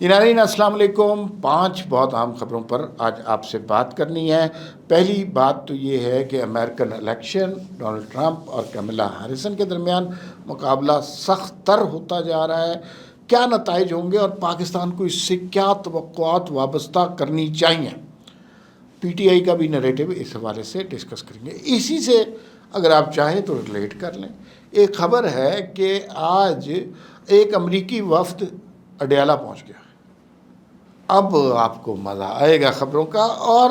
ناظرین السلام علیکم۔ 5 بہت اہم خبروں پر آج آپ سے بات کرنی ہے۔ پہلی بات تو یہ ہے کہ امریکن الیکشن ڈونلڈ ٹرمپ اور کیملا ہیرسن کے درمیان مقابلہ سخت تر ہوتا جا رہا ہے۔ کیا نتائج ہوں گے اور پاکستان کو اس سے کیا توقعات وابستہ کرنی چاہیے؟ پی ٹی آئی کا بھی نریٹو اس حوالے سے ڈسکس کریں گے۔ اسی سے اگر آپ چاہیں تو ریلیٹ کر لیں۔ ایک خبر ہے کہ آج ایک امریکی وفد اڈیالہ پہنچ گیا۔ اب آپ کو مزہ آئے گا خبروں کا۔ اور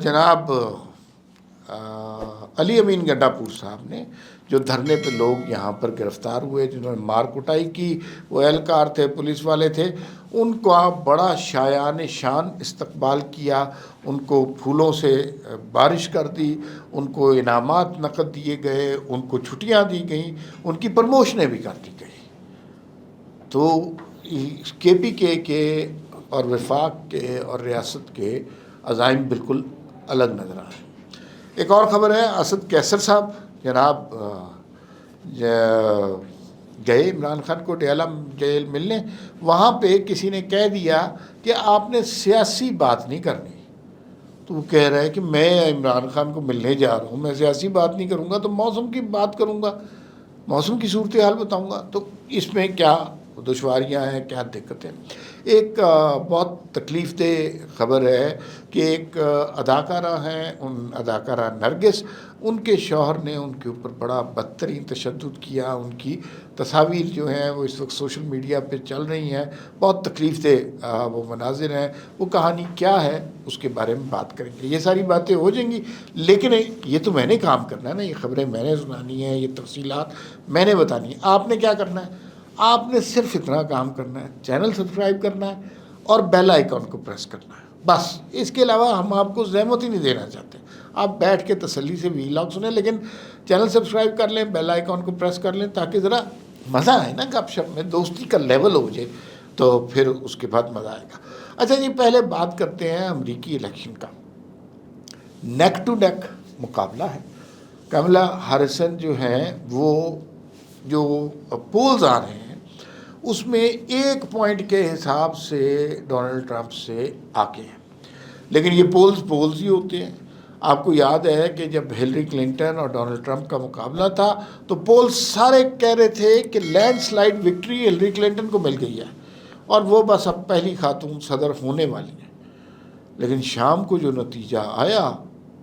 جناب علی امین گنڈا پور صاحب نے جو دھرنے پہ لوگ یہاں پر گرفتار ہوئے، جنہوں نے مار کٹائی کی، وہ اہلکار تھے، پولیس والے تھے، ان کا بڑا شایان شان استقبال کیا، ان کو پھولوں سے بارش کر دی، ان کو انعامات نقد دیے گئے، ان کو چھٹیاں دی گئیں، ان کی پروموشنیں بھی کر دی گئی۔ تو کے پی کے اور وفاق کے اور ریاست کے عزائم بالکل الگ نظر آئے۔ ایک اور خبر ہے، اسد قیصر صاحب جناب گئے عمران خان کو اڈیالہ جیل ملنے۔ وہاں پہ کسی نے کہہ دیا کہ آپ نے سیاسی بات نہیں کرنی، تو وہ کہہ رہا ہے کہ میں عمران خان کو ملنے جا رہا ہوں، میں سیاسی بات نہیں کروں گا تو موسم کی بات کروں گا، موسم کی صورتحال بتاؤں گا۔ تو اس میں کیا دشواریاں ہیں، کیا دقتیں؟ ایک بہت تکلیف دہ خبر ہے کہ ایک اداکارہ ہیں، ان اداکارہ نرگس، ان کے شوہر نے ان کے اوپر بڑا بدترین تشدد کیا۔ ان کی تصاویر جو ہیں وہ اس وقت سوشل میڈیا پہ چل رہی ہیں، بہت تکلیف دہ وہ مناظر ہیں۔ وہ کہانی کیا ہے اس کے بارے میں بات کریں گے۔ یہ ساری باتیں ہو جائیں گی، لیکن یہ تو میں نے کام کرنا ہے نا، یہ خبریں میں نے سنانی ہیں، یہ تفصیلات میں نے بتانی ہیں۔ آپ نے کیا کرنا ہے؟ آپ نے صرف اتنا کام کرنا ہے، چینل سبسکرائب کرنا ہے اور بیل آئیکن کو پریس کرنا ہے، بس۔ اس کے علاوہ ہم آپ کو زحمت ہی نہیں دینا چاہتے۔ آپ بیٹھ کے تسلی سے ویلاگ سنیں، لیکن چینل سبسکرائب کر لیں، بیل آئیکن کو پریس کر لیں، تاکہ ذرا مزہ آئے نا، گپ شپ میں دوستی کا لیول ہو جائے، تو پھر اس کے بعد مزہ آئے گا۔ اچھا جی، پہلے بات کرتے ہیں امریکی الیکشن کا۔ نیک ٹو نیک مقابلہ ہے۔ کیملا ہیرسن جو ہیں، وہ جو پولز آ رہے ہیں اس میں 1 پوائنٹ کے حساب سے ڈونلڈ ٹرمپ سے آگے ہیں، لیکن یہ پولز ہی ہوتے ہیں۔ آپ کو یاد ہے کہ جب ہلری کلنٹن اور ڈونلڈ ٹرمپ کا مقابلہ تھا تو پولز سارے کہہ رہے تھے کہ landslide victory Hillary Clinton کو مل گئی ہے اور وہ بس اب پہلی خاتون صدر ہونے والی ہیں۔ لیکن شام کو جو نتیجہ آیا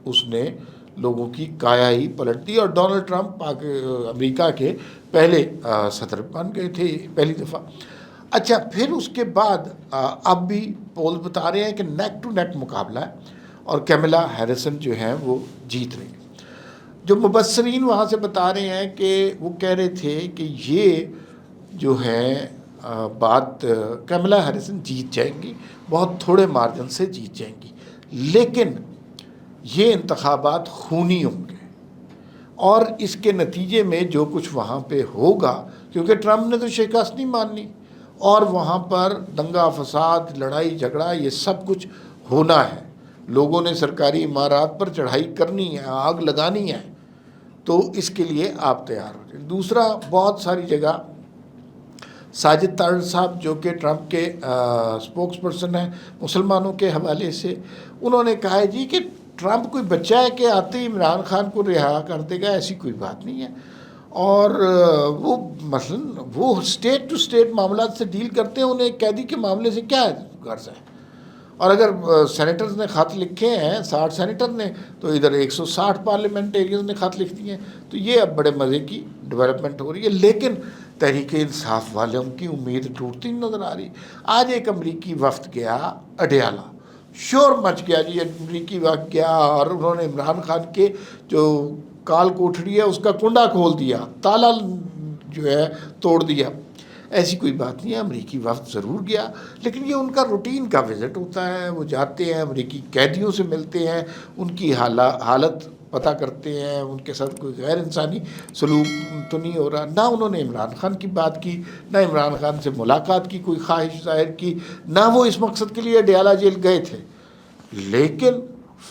اس نے لوگوں کی کایا ہی پلٹ دی، اور ڈونلڈ ٹرمپ امریکہ کے پہلے صدر بن گئے تھے پہلی دفعہ۔ اچھا، پھر اس کے بعد اب بھی پول بتا رہے ہیں کہ نیک ٹو نیک مقابلہ ہے اور کیملا ہیرسن جو ہیں وہ جیت رہی ہیں۔ جو مبصرین وہاں سے بتا رہے ہیں کہ وہ کہہ رہے تھے کہ یہ جو ہے بات کیملا ہیرسن جیت جائیں گی، بہت تھوڑے مارجن سے جیت جائیں گی، لیکن یہ انتخابات خونی ہوں گے اور اس کے نتیجے میں جو کچھ وہاں پہ ہوگا، کیونکہ ٹرمپ نے تو شکست نہیں ماننی اور وہاں پر دنگا فساد، لڑائی جھگڑا، یہ سب کچھ ہونا ہے۔ لوگوں نے سرکاری عمارات پر چڑھائی کرنی ہے، آگ لگانی ہے، تو اس کے لیے آپ تیار ہو جائیں۔ دوسرا، بہت ساری جگہ ساجد طارڑ صاحب جو کہ ٹرمپ کے اسپوکس پرسن ہیں مسلمانوں کے حوالے سے، انہوں نے کہا ہے جی کہ ٹرمپ کوئی بچہ ہے کہ آتے ہی عمران خان کو رہا کر دے گا، ایسی کوئی بات نہیں ہے۔ اور وہ مثلاً وہ اسٹیٹ ٹو اسٹیٹ معاملات سے ڈیل کرتے ہیں، انہیں ایک قیدی کے معاملے سے کیا غرض ہے؟ اور اگر سینیٹرز نے خط لکھے ہیں، 60 سینیٹر نے، تو ادھر 160 پارلیمنٹیرینز نے خط لکھ دیے ہیں، تو یہ اب بڑے مزے کی ڈیولپمنٹ ہو رہی ہے۔ لیکن تحریک انصاف والوں کی امید ٹوٹتی نظر آ رہی۔ آج ایک امریکی وفد گیا اڈیالہ، شور مچ گیا جی، امریکی وفد گیا اور انہوں نے عمران خان کے جو کال کوٹھڑی ہے اس کا کنڈا کھول دیا، تالا جو ہے توڑ دیا۔ ایسی کوئی بات نہیں ہے، امریکی وفد ضرور گیا، لیکن یہ ان کا روٹین کا وزٹ ہوتا ہے۔ وہ جاتے ہیں، امریکی قیدیوں سے ملتے ہیں، ان کی حالت پتہ کرتے ہیں، ان کے ساتھ کوئی غیر انسانی سلوک تو نہیں ہو رہا۔ نہ انہوں نے عمران خان کی بات کی، نہ عمران خان سے ملاقات کی کوئی خواہش ظاہر کی، نہ وہ اس مقصد کے لیے اڈیالہ جیل گئے تھے۔ لیکن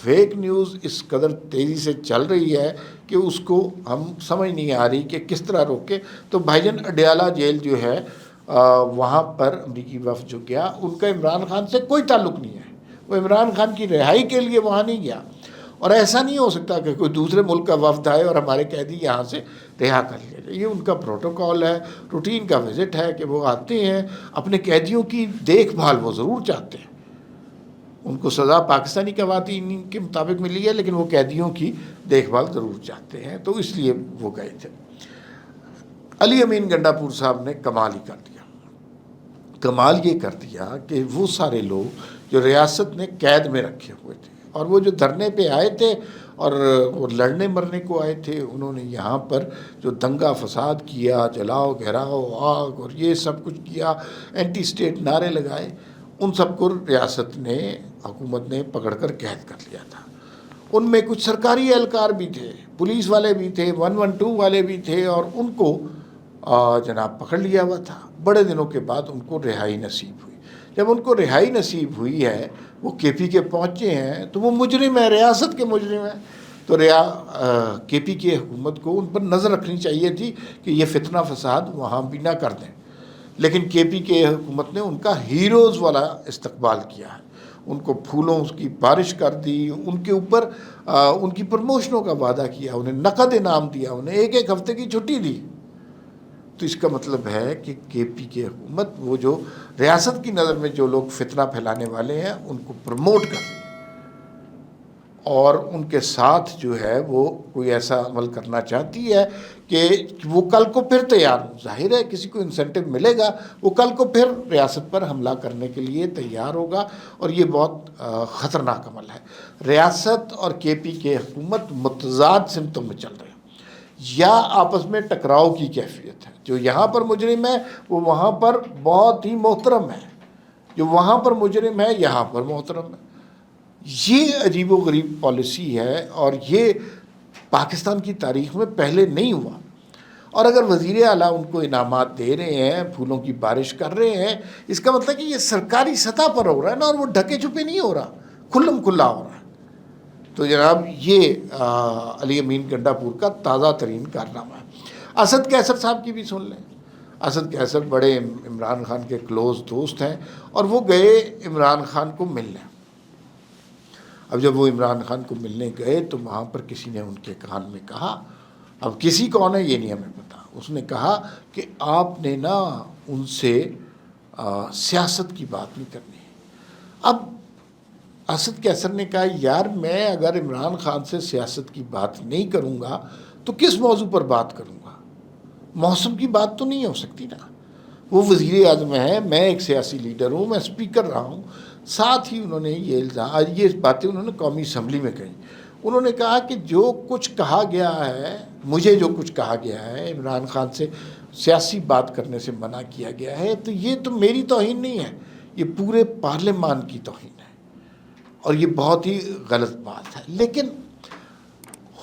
فیک نیوز اس قدر تیزی سے چل رہی ہے کہ اس کو ہم سمجھ نہیں آ رہی کہ کس طرح روکے۔ تو بھائی جان، اڈیالہ جیل جو ہے وہاں پر امریکی وفد جو گیا ان کا عمران خان سے کوئی تعلق نہیں ہے، وہ عمران خان کی رہائی کے لیے وہاں نہیں گیا، اور ایسا نہیں ہو سکتا کہ کوئی دوسرے ملک کا وفد آئے اور ہمارے قیدی یہاں سے رہا کر لیا جائے۔ یہ ان کا پروٹوکول ہے، روٹین کا وزٹ ہے کہ وہ آتے ہیں، اپنے قیدیوں کی دیکھ بھال وہ ضرور چاہتے ہیں، ان کو سزا پاکستانی قوانین کے مطابق ملی ہے لیکن وہ قیدیوں کی دیکھ بھال ضرور چاہتے ہیں، تو اس لیے وہ گئے تھے۔ علی امین گنڈا پور صاحب نے کمال ہی کر دیا، کمال یہ کر دیا کہ وہ سارے لوگ جو ریاست نے قید میں رکھے ہوئے تھے اور وہ جو دھرنے پہ آئے تھے اور وہ لڑنے مرنے کو آئے تھے، انہوں نے یہاں پر جو دنگا فساد کیا، جلاؤ گھیراؤ آگ اور یہ سب کچھ کیا، اینٹی اسٹیٹ نعرے لگائے، ان سب کو ریاست نے، حکومت نے پکڑ کر قید کر لیا تھا۔ ان میں کچھ سرکاری اہلکار بھی تھے، پولیس والے بھی تھے، 112 والے بھی تھے، اور ان کو جناب پکڑ لیا ہوا تھا۔ بڑے دنوں کے بعد ان کو رہائی نصیب ہوئی۔ جب ان کو رہائی نصیب ہوئی ہے، وہ کے پی کے پہنچے ہیں تو وہ مجرم ہیں، ریاست کے مجرم ہیں، تو کے پی کی حکومت کو ان پر نظر رکھنی چاہیے تھی کہ یہ فتنہ فساد وہاں بھی نہ کر دیں، لیکن کے پی کے حکومت نے ان کا ہیروز والا استقبال کیا ہے، ان کو پھولوں کی بارش کر دی، ان کے اوپر ان کی پروموشنوں کا وعدہ کیا، انہیں نقد انعام دیا، انہیں ایک ہفتے کی چھٹی دی۔ تو اس کا مطلب ہے کہ کے پی کی حکومت وہ جو ریاست کی نظر میں جو لوگ فتنہ پھیلانے والے ہیں ان کو پروموٹ کر رہی ہے، اور ان کے ساتھ جو ہے وہ کوئی ایسا عمل کرنا چاہتی ہے کہ وہ کل کو پھر تیار ہو۔ ظاہر ہے کسی کو انسینٹو ملے گا، وہ کل کو پھر ریاست پر حملہ کرنے کے لیے تیار ہوگا، اور یہ بہت خطرناک عمل ہے۔ ریاست اور کے پی کے حکومت متضاد سمتوں میں چل رہے ہیں، یا آپس میں ٹکراؤ کی کیفیت ہے۔ جو یہاں پر مجرم ہے وہ وہاں پر بہت ہی محترم ہے، جو وہاں پر مجرم ہے یہاں پر محترم ہے۔ یہ عجیب و غریب پالیسی ہے، اور یہ پاکستان کی تاریخ میں پہلے نہیں ہوا۔ اور اگر وزیر اعلیٰ ان کو انعامات دے رہے ہیں، پھولوں کی بارش کر رہے ہیں، اس کا مطلب کہ یہ سرکاری سطح پر ہو رہا ہے نا، اور وہ ڈھکے چھپے نہیں ہو رہا، کھلم کھلا ہو رہا ہے۔ تو جناب یہ علی امین گنڈا پور کا تازہ ترین کارنامہ ہے۔ اسد قیصر صاحب کی بھی سن لیں۔ اسد قیصر بڑے عمران خان کے کلوز دوست ہیں، اور وہ گئے عمران خان کو ملنے۔ اب جب وہ عمران خان کو ملنے گئے تو وہاں پر کسی نے ان کے کان میں کہا، اب کسی کون ہے یہ نہیں ہمیں پتا، اس نے کہا کہ آپ نے نا ان سے سیاست کی بات نہیں کرنی۔ اب اسد قیصر نے کہا یار میں اگر عمران خان سے سیاست کی بات نہیں کروں گا تو کس موضوع پر بات کروں گا؟ موسم کی بات تو نہیں ہو سکتی نا، وہ وزیر اعظم ہے، میں ایک سیاسی لیڈر ہوں، میں اسپیکر رہا ہوں۔ ساتھ ہی انہوں نے یہ باتیں انہوں نے قومی اسمبلی میں کہیں۔ انہوں نے کہا کہ جو کچھ کہا گیا ہے، مجھے جو کچھ کہا گیا ہے، عمران خان سے سیاسی بات کرنے سے منع کیا گیا ہے، تو یہ تو میری توہین نہیں ہے، یہ پورے پارلیمان کی توہین ہے، اور یہ بہت ہی غلط بات ہے۔ لیکن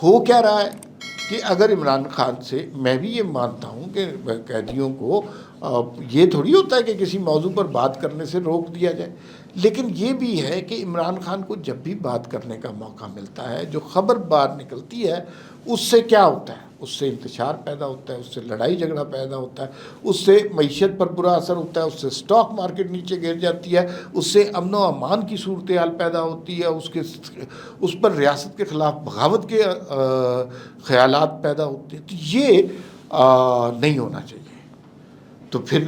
ہو کیا رہا ہے کہ اگر عمران خان سے، میں بھی یہ مانتا ہوں کہ قیدیوں کو یہ تھوڑی ہوتا ہے کہ کسی موضوع پر بات کرنے سے روک دیا جائے، لیکن یہ بھی ہے کہ عمران خان کو جب بھی بات کرنے کا موقع ملتا ہے، جو خبر باہر نکلتی ہے اس سے کیا ہوتا ہے؟ اس سے انتشار پیدا ہوتا ہے، اس سے لڑائی جھگڑا پیدا ہوتا ہے، اس سے معیشت پر برا اثر ہوتا ہے، اس سے سٹاک مارکیٹ نیچے گر جاتی ہے، اس سے امن و امان کی صورتحال پیدا ہوتی ہے، اس پر ریاست کے خلاف بغاوت کے خیالات پیدا ہوتے ہیں۔ تو یہ نہیں ہونا چاہیے۔ تو پھر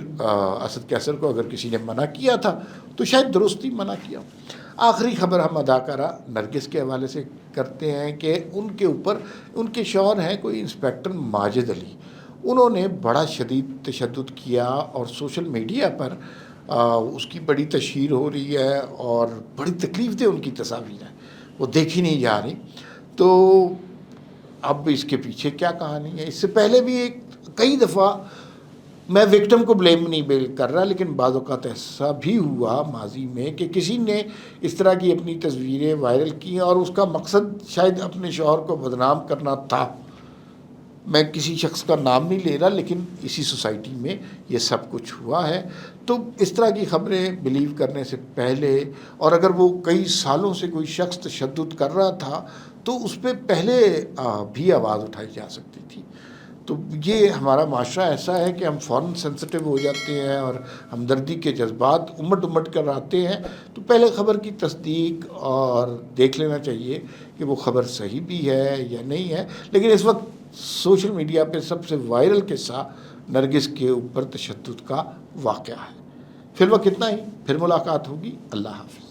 اسد قیصر کو اگر کسی نے منع کیا تھا تو شاید درستی منع کیا۔ آخری خبر ہم اداکارہ نرگس کے حوالے سے کرتے ہیں کہ ان کے اوپر، ان کے شوہر ہیں کوئی انسپیکٹر ماجد علی، انہوں نے بڑا شدید تشدد کیا، اور سوشل میڈیا پر اس کی بڑی تشہیر ہو رہی ہے، اور بڑی تکلیف دہ ان کی تصاویر ہیں، وہ دیکھی نہیں جا رہی۔ تو اب اس کے پیچھے کیا کہانی ہے؟ اس سے پہلے بھی کئی دفعہ، میں وکٹم کو بلیم نہیں کر رہا، لیکن بعض اوقات ایسا بھی ہوا ماضی میں کہ کسی نے اس طرح کی اپنی تصویریں وائرل کی، اور اس کا مقصد شاید اپنے شوہر کو بدنام کرنا تھا۔ میں کسی شخص کا نام نہیں لے رہا، لیکن اسی سوسائٹی میں یہ سب کچھ ہوا ہے۔ تو اس طرح کی خبریں بلیو کرنے سے پہلے، اور اگر وہ کئی سالوں سے کوئی شخص تشدد کر رہا تھا تو اس پہ پہلے بھی آواز اٹھائی جا سکتی تھی۔ تو یہ ہمارا معاشرہ ایسا ہے کہ ہم فوراً سینسٹیو ہو جاتے ہیں اور ہمدردی کے جذبات امٹ کر آتے ہیں. تو پہلے خبر کی تصدیق اور دیکھ لینا چاہیے کہ وہ خبر صحیح بھی ہے یا نہیں ہے. لیکن اس وقت سوشل میڈیا پہ سب سے وائرل قصہ نرگس کے اوپر تشدد کا واقعہ ہے. فی الوقت اتنا ہی، پھر ملاقات ہوگی. اللہ حافظ.